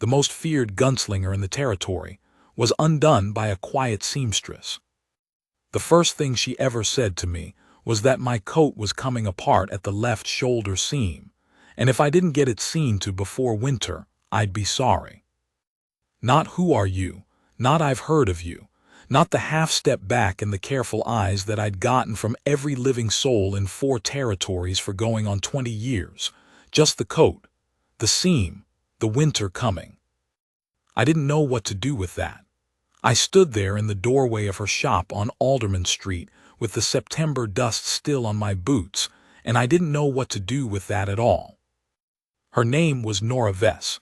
the most feared gunslinger in the territory, was undone by a quiet seamstress. The first thing she ever said to me was that my coat was coming apart at the left shoulder seam, and if I didn't get it seen to before winter, I'd be sorry. Not "who are you?" Not "I've heard of you." Not the half-step back and the careful eyes that I'd gotten from every living soul in 4 territories for going on 20 years. Just the coat, the seam, the winter coming. I didn't know what to do with that. I stood there in the doorway of her shop on Alderman Street with the September dust still on my boots, and I didn't know what to do with that at all. Her name was Nora Vess.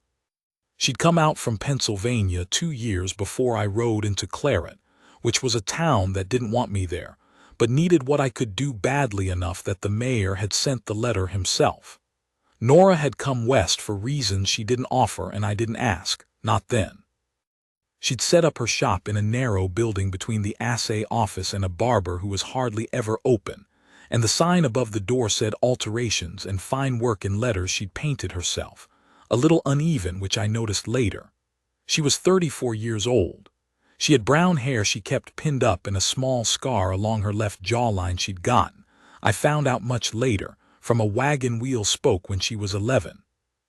She'd come out from Pennsylvania 2 years before I rode into Claret, which was a town that didn't want me there, but needed what I could do badly enough that the mayor had sent the letter himself. Nora had come west for reasons she didn't offer, and I didn't ask, not then. She'd set up her shop in a narrow building between the assay office and a barber who was hardly ever open, and the sign above the door said alterations and fine work in letters she'd painted herself, a little uneven, which I noticed later. She was 34 years old. She had brown hair she kept pinned up and a small scar along her left jawline she'd gotten, I found out much later, from a wagon wheel spoke when she was 11.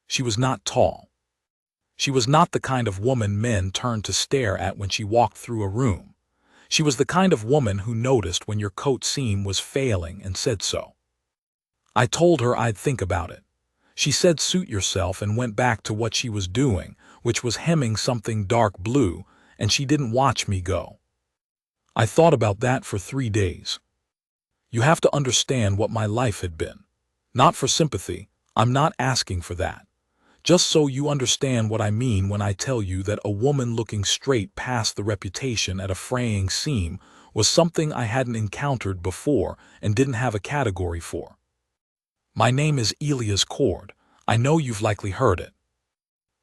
She was not tall. She was not the kind of woman men turned to stare at when she walked through a room. She was the kind of woman who noticed when your coat seam was failing and said so. I told her I'd think about it. She said suit yourself and went back to what she was doing, which was hemming something dark blue, and she didn't watch me go. I thought about that for 3 days. You have to understand what my life had been. Not for sympathy, I'm not asking for that. Just so you understand what I mean when I tell you that a woman looking straight past the reputation at a fraying seam was something I hadn't encountered before and didn't have a category for. My name is Elias Cord. I know you've likely heard it.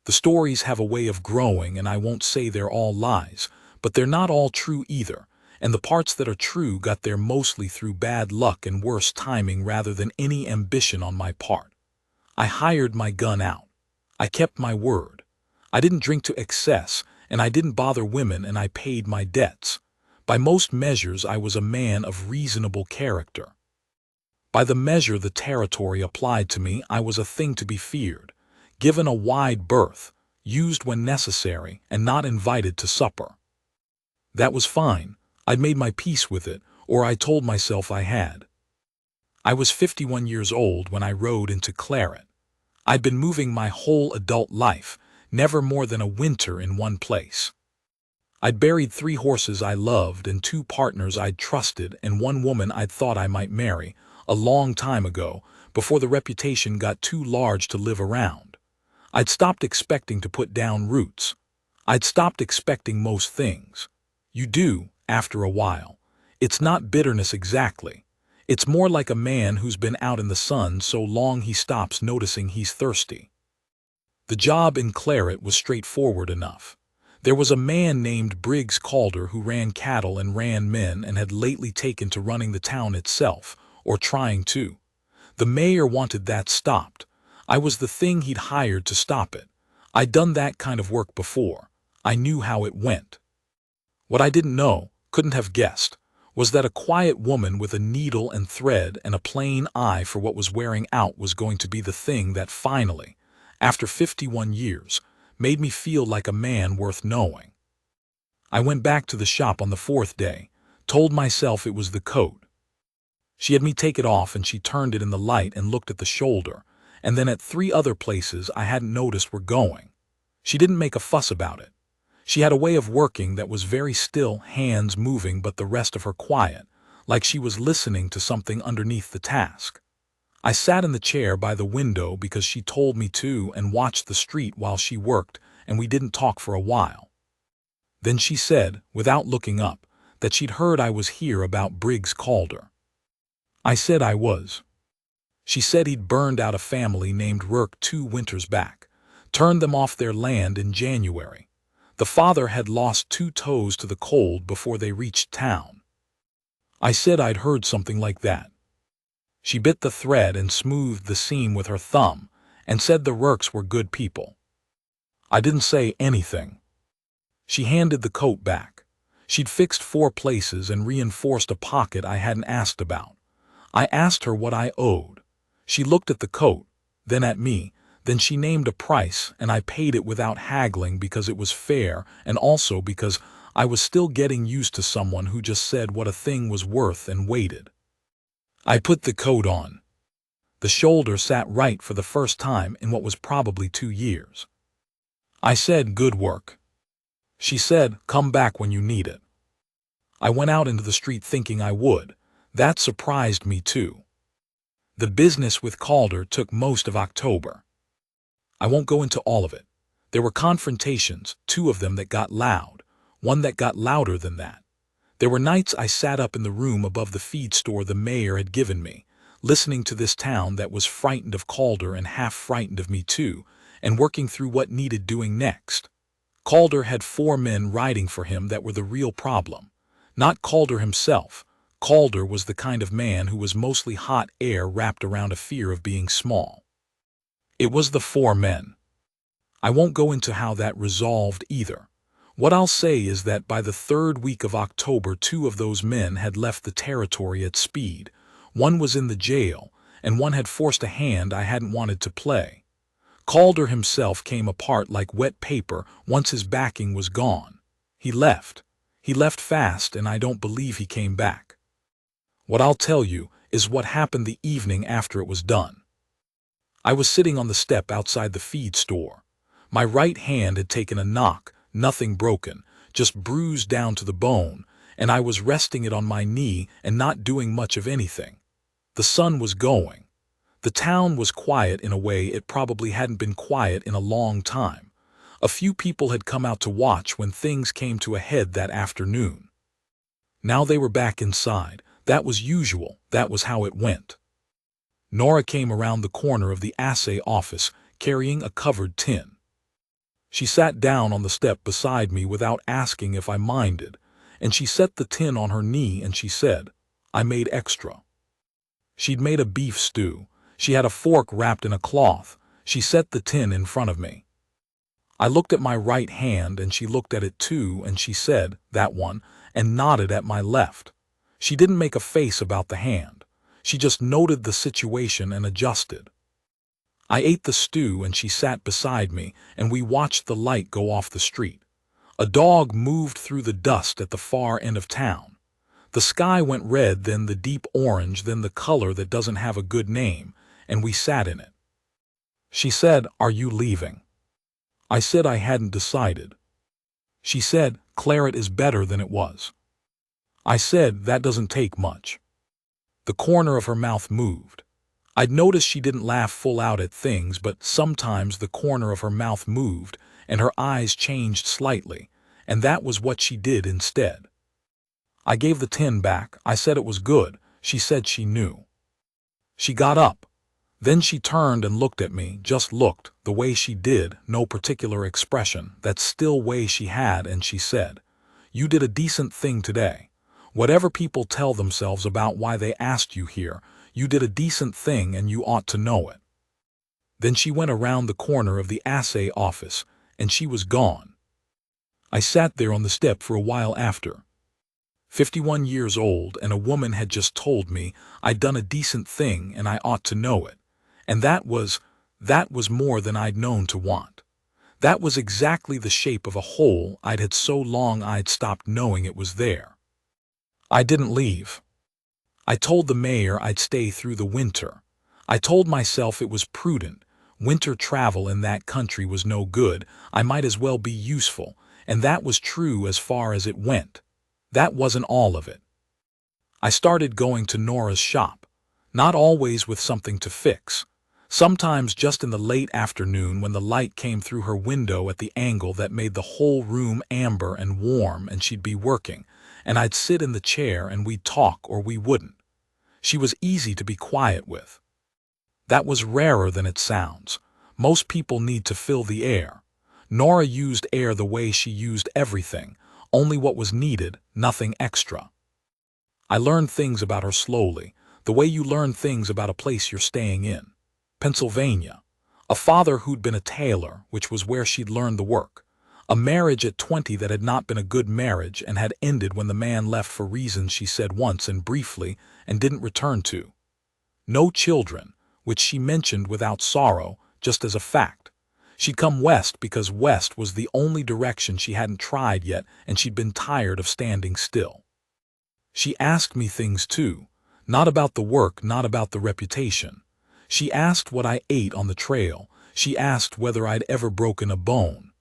The stories have a way of growing, and I won't say they're all lies, but they're not all true either, and the parts that are true got there mostly through bad luck and worse timing rather than any ambition on my part. I hired my gun out. I kept my word. I didn't drink to excess, and I didn't bother women, and I paid my debts. By most measures, I was a man of reasonable character. By the measure the territory applied to me, I was a thing to be feared, given a wide berth, used when necessary, and not invited to supper. That was fine. I'd made my peace with it, or I told myself I had. I was 51 years old when I rode into Claret. I'd been moving my whole adult life, never more than a winter in one place. I'd buried 3 horses I loved and 2 partners I'd trusted and 1 woman I'd thought I might marry, a long time ago, before the reputation got too large to live around. I'd stopped expecting to put down roots. I'd stopped expecting most things. You do, after a while. It's not bitterness exactly. It's more like a man who's been out in the sun so long he stops noticing he's thirsty. The job in Claret was straightforward enough. There was a man named Briggs Calder who ran cattle and ran men and had lately taken to running the town itself, or trying to. The mayor wanted that stopped. I was the thing he'd hired to stop it. I'd done that kind of work before. I knew how it went. What I didn't know, couldn't have guessed, was that a quiet woman with a needle and thread and a plain eye for what was wearing out was going to be the thing that finally, after 51 years, made me feel like a man worth knowing. I went back to the shop on the 4th day, told myself it was the coat. She had me take it off and she turned it in the light and looked at the shoulder, and then at 3 other places I hadn't noticed were going. She didn't make a fuss about it. She had a way of working that was very still, hands moving but the rest of her quiet, like she was listening to something underneath the task. I sat in the chair by the window because she told me to and watched the street while she worked, and we didn't talk for a while. Then she said, without looking up, that she'd heard I was here about Briggs Calder. I said I was. She said he'd burned out a family named Rourke 2 winters back, turned them off their land in January. The father had lost 2 toes to the cold before they reached town. I said I'd heard something like that. She bit the thread and smoothed the seam with her thumb and said the Rourkes were good people. I didn't say anything. She handed the coat back. She'd fixed 4 places and reinforced a pocket I hadn't asked about. I asked her what I owed. She looked at the coat, then at me, then she named a price, and I paid it without haggling because it was fair and also because I was still getting used to someone who just said what a thing was worth and waited. I put the coat on. The shoulder sat right for the first time in what was probably 2 years. I said, "Good work." She said, "Come back when you need it." I went out into the street thinking I would. That surprised me too. The business with Calder took most of October. I won't go into all of it. There were confrontations, 2 of them that got loud, one that got louder than that. There were nights I sat up in the room above the feed store the mayor had given me, listening to this town that was frightened of Calder and half frightened of me too, and working through what needed doing next. Calder had 4 men riding for him that were the real problem. Not Calder himself. Calder was the kind of man who was mostly hot air wrapped around a fear of being small. It was the 4 men. I won't go into how that resolved either. What I'll say is that by the 3rd week of October 2 of those men had left the territory at speed. One was in the jail, and one had forced a hand I hadn't wanted to play. Calder himself came apart like wet paper once his backing was gone. He left. He left fast, and I don't believe he came back. What I'll tell you is what happened the evening after it was done. I was sitting on the step outside the feed store. My right hand had taken a knock, nothing broken, just bruised down to the bone, and I was resting it on my knee and not doing much of anything. The sun was going. The town was quiet in a way it probably hadn't been quiet in a long time. A few people had come out to watch when things came to a head that afternoon. Now they were back inside. That was usual. That was how it went. Nora came around the corner of the assay office, carrying a covered tin. She sat down on the step beside me without asking if I minded, and she set the tin on her knee and she said, "I made extra." She'd made a beef stew. She had a fork wrapped in a cloth. She set the tin in front of me. I looked at my right hand and she looked at it too, and she said, "That one," and nodded at my left. She didn't make a face about the hand. She just noted the situation and adjusted. I ate the stew and she sat beside me, and we watched the light go off the street. A dog moved through the dust at the far end of town. The sky went red, then the deep orange, then the color that doesn't have a good name, and we sat in it. She said, "Are you leaving?" I said I hadn't decided. She said, "Claret is better than it was." I said, "That doesn't take much." The corner of her mouth moved. I'd noticed she didn't laugh full out at things, but sometimes the corner of her mouth moved, and her eyes changed slightly, and that was what she did instead. I gave the tin back. I said it was good. She said she knew. She got up. Then she turned and looked at me, just looked, the way she did, no particular expression, that still way she had, and she said, "You did a decent thing today. Whatever people tell themselves about why they asked you here, you did a decent thing and you ought to know it." Then she went around the corner of the assay office, and she was gone. I sat there on the step for a while after. 51 years old, and a woman had just told me I'd done a decent thing and I ought to know it. And that was more than I'd known to want. That was exactly the shape of a hole I'd had so long I'd stopped knowing it was there. I didn't leave. I told the mayor I'd stay through the winter. I told myself it was prudent. Winter travel in that country was no good. I might as well be useful, and that was true as far as it went. That wasn't all of it. I started going to Nora's shop, not always with something to fix. Sometimes just in the late afternoon when the light came through her window at the angle that made the whole room amber and warm, and she'd be working, and I'd sit in the chair and we'd talk or we wouldn't. She was easy to be quiet with. That was rarer than it sounds. Most people need to fill the air. Nora used air the way she used everything, only what was needed, nothing extra. I learned things about her slowly, the way you learn things about a place you're staying in. Pennsylvania. A father who'd been a tailor, which was where she'd learned the work. A marriage at 20 that had not been a good marriage and had ended when the man left for reasons she said once and briefly and didn't return to. No children, which she mentioned without sorrow, just as a fact. She'd come west because west was the only direction she hadn't tried yet, and she'd been tired of standing still. She asked me things too, not about the work, not about the reputation. She asked what I ate on the trail. She asked whether I'd ever broken a bone.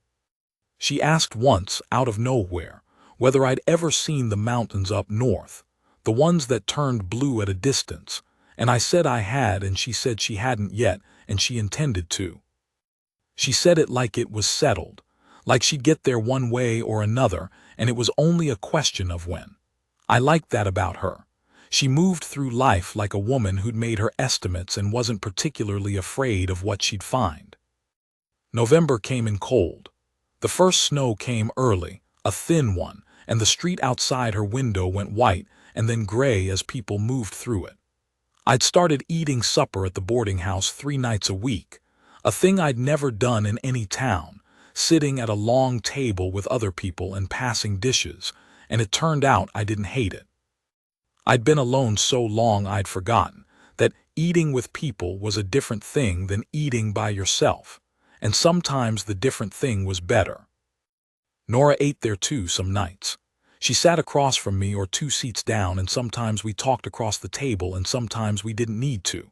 She asked once, out of nowhere, whether I'd ever seen the mountains up north, the ones that turned blue at a distance, and I said I had, and she said she hadn't yet, and she intended to. She said it like it was settled, like she'd get there one way or another, and it was only a question of when. I liked that about her. She moved through life like a woman who'd made her estimates and wasn't particularly afraid of what she'd find. November came in cold. The first snow came early, a thin one, and the street outside her window went white and then gray as people moved through it. I'd started eating supper at the boarding house 3 nights a week, a thing I'd never done in any town, sitting at a long table with other people and passing dishes, and it turned out I didn't hate it. I'd been alone so long I'd forgotten that eating with people was a different thing than eating by yourself, and sometimes the different thing was better. Nora ate there too some nights. She sat across from me or 2 seats down, and sometimes we talked across the table and sometimes we didn't need to.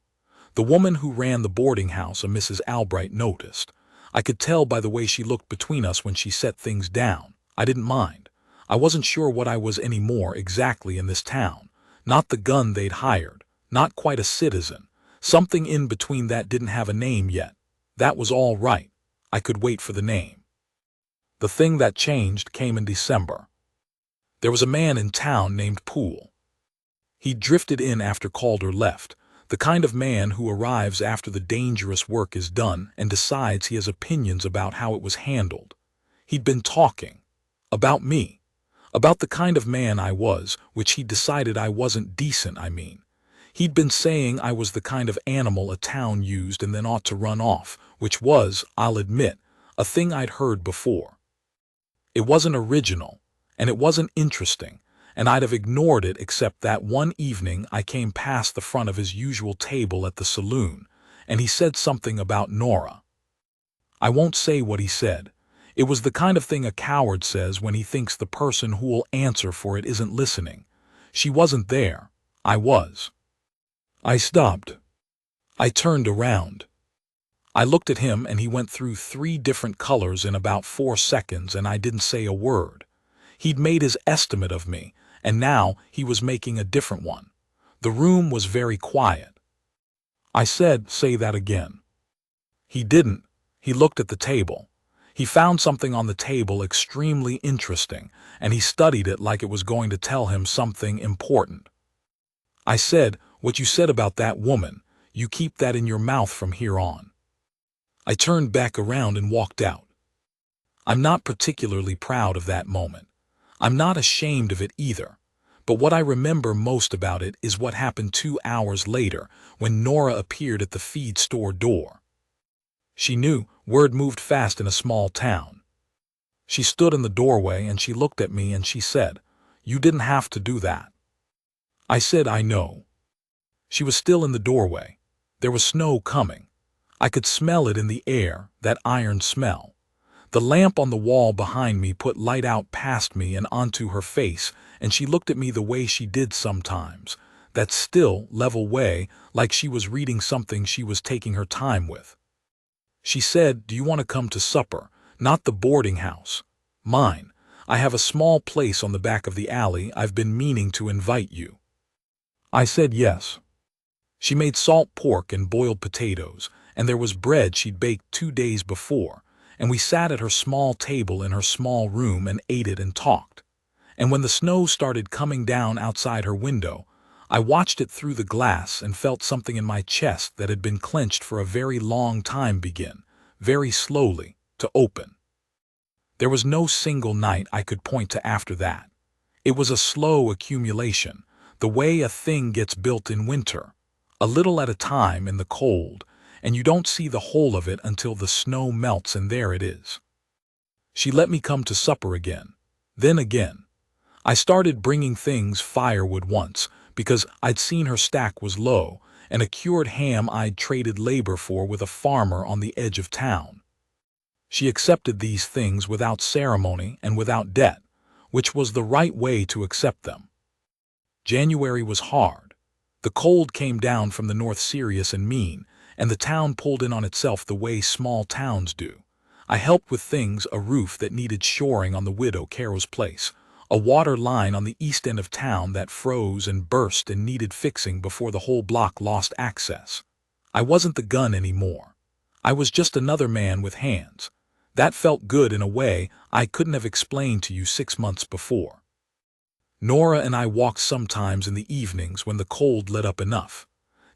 The woman who ran the boarding house, a Mrs. Albright, noticed. I could tell by the way she looked between us when she set things down. I didn't mind. I wasn't sure what I was anymore exactly in this town. Not the gun they'd hired, not quite a citizen. Something in between that didn't have a name yet. That was all right. I could wait for the name. The thing that changed came in December. There was a man in town named Poole. He drifted in after Calder left, the kind of man who arrives after the dangerous work is done and decides he has opinions about how it was handled. He'd been talking. About me. About the kind of man I was, which he decided I wasn't decent, I mean. He'd been saying I was the kind of animal a town used and then ought to run off, which was, I'll admit, a thing I'd heard before. It wasn't original, and it wasn't interesting, and I'd have ignored it except that one evening I came past the front of his usual table at the saloon, and he said something about Nora. I won't say what he said. It was the kind of thing a coward says when he thinks the person who will answer for it isn't listening. She wasn't there. I was. I stopped. I turned around. I looked at him and he went through 3 different colors in about 4 seconds and I didn't say a word. He'd made his estimate of me, and now he was making a different one. The room was very quiet. I said, "Say that again." He didn't. He looked at the table. He found something on the table extremely interesting, and he studied it like it was going to tell him something important. I said, "What you said about that woman, you keep that in your mouth from here on." I turned back around and walked out. I'm not particularly proud of that moment. I'm not ashamed of it either. But what I remember most about it is what happened 2 hours later when Nora appeared at the feed store door. She knew, word moved fast in a small town. She stood in the doorway and she looked at me and she said, "You didn't have to do that." I said, "I know." She was still in the doorway. There was snow coming. I could smell it in the air, that iron smell. The lamp on the wall behind me put light out past me and onto her face, and she looked at me the way she did sometimes, that still, level way, like she was reading something she was taking her time with. She said, "Do you want to come to supper? Not the boarding house. Mine. I have a small place on the back of the alley. I've been meaning to invite you." I said yes. She made salt pork and boiled potatoes, and there was bread she'd baked 2 days before, and we sat at her small table in her small room and ate it and talked. And when the snow started coming down outside her window, I watched it through the glass and felt something in my chest that had been clenched for a very long time begin, very slowly, to open. There was no single night I could point to after that. It was a slow accumulation, the way a thing gets built in winter, a little at a time in the cold, and you don't see the whole of it until the snow melts and there it is. She let me come to supper again. Then again. I started bringing things firewood once, because I'd seen her stack was low, and a cured ham I'd traded labor for with a farmer on the edge of town. She accepted these things without ceremony and without debt, which was the right way to accept them. January was hard. The cold came down from the north serious and mean, and the town pulled in on itself the way small towns do. I helped with things, a roof that needed shoring on the widow Carrow's place, a water line on the east end of town that froze and burst and needed fixing before the whole block lost access. I wasn't the gun anymore. I was just another man with hands. That felt good in a way I couldn't have explained to you 6 months before. Nora and I walked sometimes in the evenings when the cold let up enough,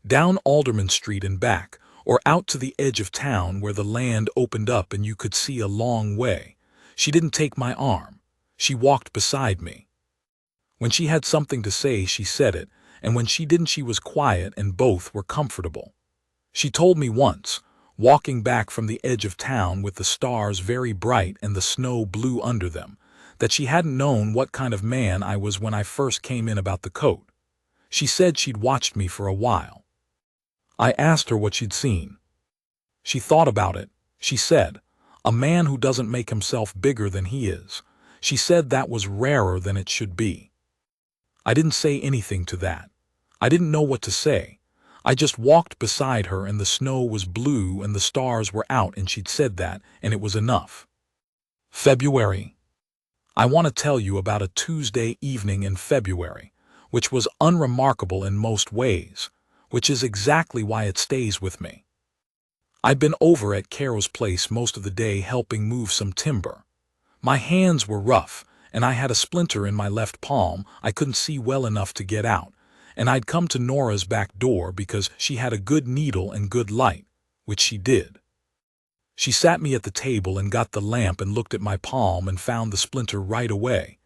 down Alderman Street and back, or out to the edge of town where the land opened up and you could see a long way. She didn't take my arm. She walked beside me. When she had something to say, she said it, and when she didn't, she was quiet, and both were comfortable. She told me once, walking back from the edge of town with the stars very bright and the snow blue under them, that she hadn't known what kind of man I was when I first came in about the coat. She said she'd watched me for a while. I asked her what she'd seen. She thought about it. She said, "A man who doesn't make himself bigger than he is." She said that was rarer than it should be. I didn't say anything to that. I didn't know what to say. I just walked beside her, and the snow was blue and the stars were out, and she'd said that, and it was enough. February. I want to tell you about a Tuesday evening in February, which was unremarkable in most ways, which is exactly why it stays with me. I'd been over at Carrow's place most of the day helping move some timber. My hands were rough, and I had a splinter in my left palm I couldn't see well enough to get out, and I'd come to Nora's back door because she had a good needle and good light, which she did. She sat me at the table and got the lamp and looked at my palm and found the splinter right away.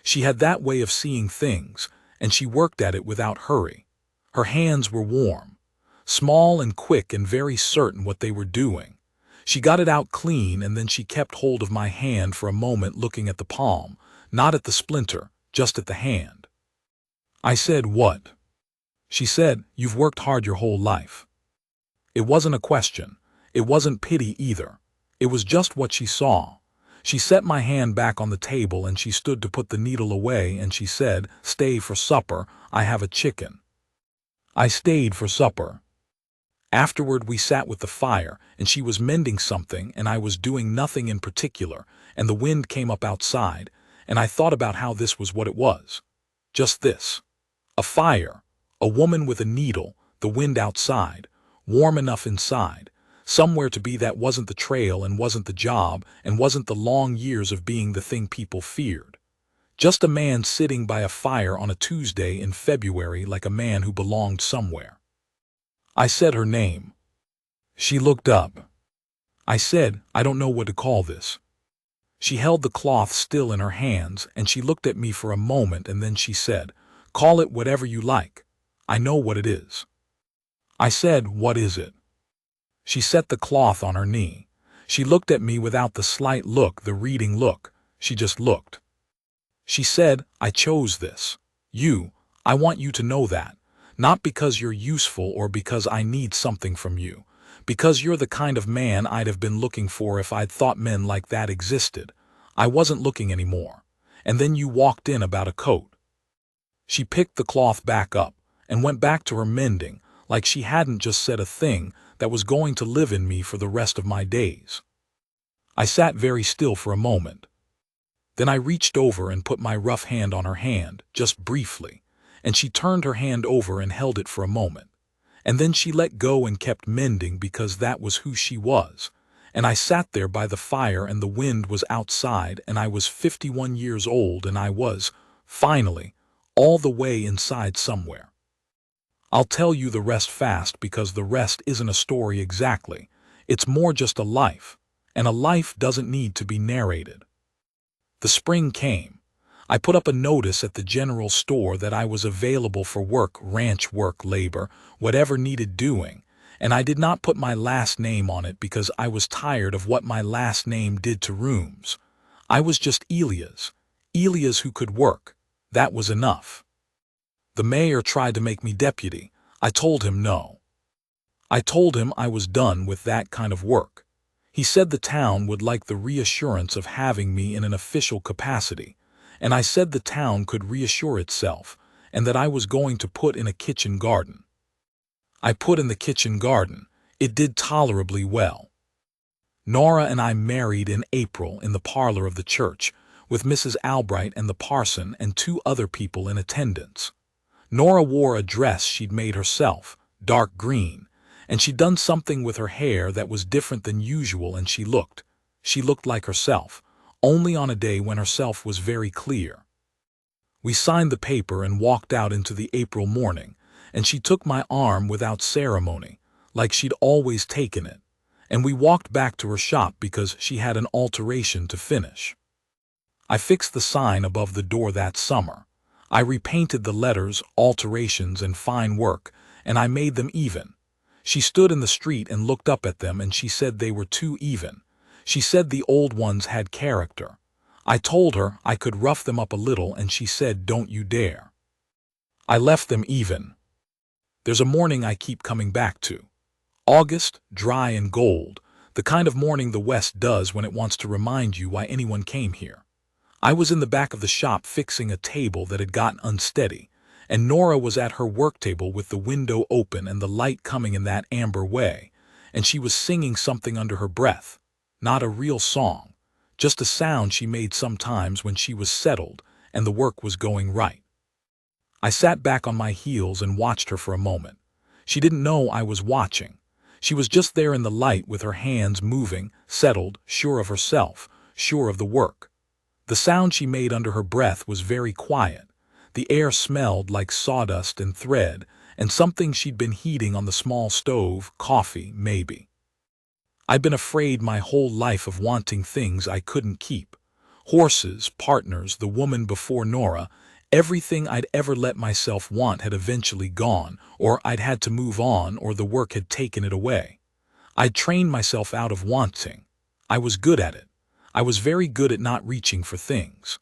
She had that way of seeing things, and she worked at it without hurry. Her hands were warm, small and quick and very certain what they were doing. She got it out clean, and then she kept hold of my hand for a moment, looking at the palm, not at the splinter, just at the hand. I said, "What?" She said, "You've worked hard your whole life." It wasn't a question. It wasn't pity either. It was just what she saw. She set my hand back on the table and she stood to put the needle away, and she said, "Stay for supper, I have a chicken." I stayed for supper. Afterward we sat with the fire, and she was mending something and I was doing nothing in particular, and the wind came up outside, and I thought about how this was what it was. Just this. A fire, a woman with a needle, the wind outside, warm enough inside, somewhere to be that wasn't the trail and wasn't the job and wasn't the long years of being the thing people feared. Just a man sitting by a fire on a Tuesday in February like a man who belonged somewhere. I said her name. She looked up. I said, "I don't know what to call this." She held the cloth still in her hands, and she looked at me for a moment, and then she said, "Call it whatever you like. I know what it is." I said, "What is it?" She set the cloth on her knee. She looked at me without the slight look, the reading look. She just looked. She said, "I chose this. I want you to know that. Not because you're useful or because I need something from you. Because you're the kind of man I'd have been looking for if I'd thought men like that existed. I wasn't looking anymore. And then you walked in about a coat." She picked the cloth back up and went back to her mending, like she hadn't just said a thing that was going to live in me for the rest of my days. I sat very still for a moment. Then I reached over and put my rough hand on her hand, just briefly, and she turned her hand over and held it for a moment. And then she let go and kept mending because that was who she was. And I sat there by the fire, and the wind was outside, and I was 51 years old, and I was, finally, all the way inside somewhere. I'll tell you the rest fast because the rest isn't a story exactly. It's more just a life, and a life doesn't need to be narrated. The spring came. I put up a notice at the general store that I was available for work, ranch work, labor, whatever needed doing, and I did not put my last name on it because I was tired of what my last name did to rooms. I was just Elias. Elias who could work. That was enough. The mayor tried to make me deputy. I told him no. I told him I was done with that kind of work. He said the town would like the reassurance of having me in an official capacity, and I said the town could reassure itself, and that I was going to put in a kitchen garden. I put in the kitchen garden. It did tolerably well. Nora and I married in April in the parlor of the church, with Mrs. Albright and the parson and 2 other people in attendance. Nora wore a dress she'd made herself, dark green, and she'd done something with her hair that was different than usual, and she looked like herself, only on a day when herself was very clear. We signed the paper and walked out into the April morning, and she took my arm without ceremony, like she'd always taken it, and we walked back to her shop because she had an alteration to finish. I fixed the sign above the door that summer. I repainted the letters, alterations, and fine work, and I made them even. She stood in the street and looked up at them, and she said they were too even. She said the old ones had character. I told her I could rough them up a little, and she said, "Don't you dare." I left them even. There's a morning I keep coming back to. August, dry and gold, the kind of morning the West does when it wants to remind you why anyone came here. I was in the back of the shop fixing a table that had gotten unsteady, and Nora was at her work table with the window open and the light coming in that amber way, and she was singing something under her breath. Not a real song, just a sound she made sometimes when she was settled and the work was going right. I sat back on my heels and watched her for a moment. She didn't know I was watching. She was just there in the light with her hands moving, settled, sure of herself, sure of the work. The sound she made under her breath was very quiet. The air smelled like sawdust and thread, and something she'd been heating on the small stove, coffee, maybe. I'd been afraid my whole life of wanting things I couldn't keep. Horses, partners, the woman before Nora, everything I'd ever let myself want had eventually gone, or I'd had to move on, or the work had taken it away. I'd trained myself out of wanting. I was good at it. I was very good at not reaching for things.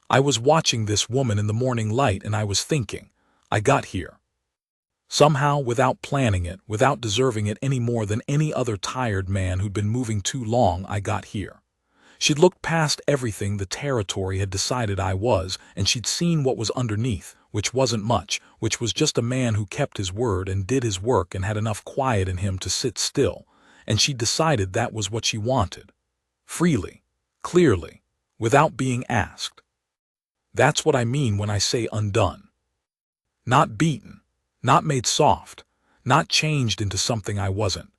I was watching this woman in the morning light, and I was thinking, I got here. Somehow, without planning it, without deserving it any more than any other tired man who'd been moving too long, I got here. She'd looked past everything the territory had decided I was, and she'd seen what was underneath, which wasn't much, which was just a man who kept his word and did his work and had enough quiet in him to sit still, and she'd decided that was what she wanted. Freely, clearly, without being asked. That's what I mean when I say undone. Not beaten, not made soft, not changed into something I wasn't.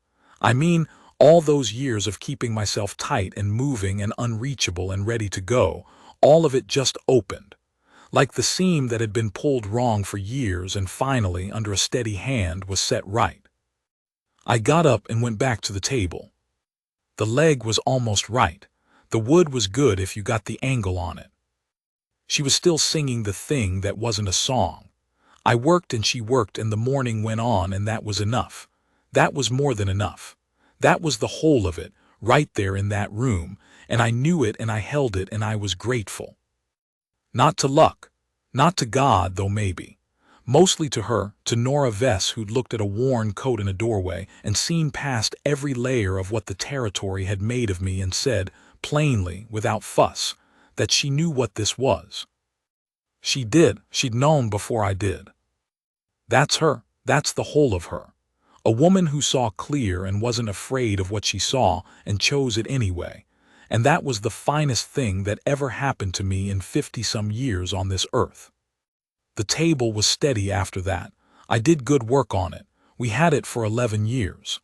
I mean, all those years of keeping myself tight and moving and unreachable and ready to go, all of it just opened. Like the seam that had been pulled wrong for years and finally, under a steady hand, was set right. I got up and went back to the table. The leg was almost right. The wood was good if you got the angle on it. She was still singing the thing that wasn't a song. I worked and she worked, and the morning went on, and that was enough. That was more than enough. That was the whole of it, right there in that room, and I knew it and I held it and I was grateful. Not to luck, not to God, though maybe. Mostly to her, to Nora Vess, who'd looked at a worn coat in a doorway and seen past every layer of what the territory had made of me and said, plainly, without fuss, that she knew what this was. She did. She'd known before I did. That's her. That's the whole of her. A woman who saw clear and wasn't afraid of what she saw and chose it anyway. And that was the finest thing that ever happened to me in 50-some years on this earth. The table was steady after that. I did good work on it. We had it for 11 years.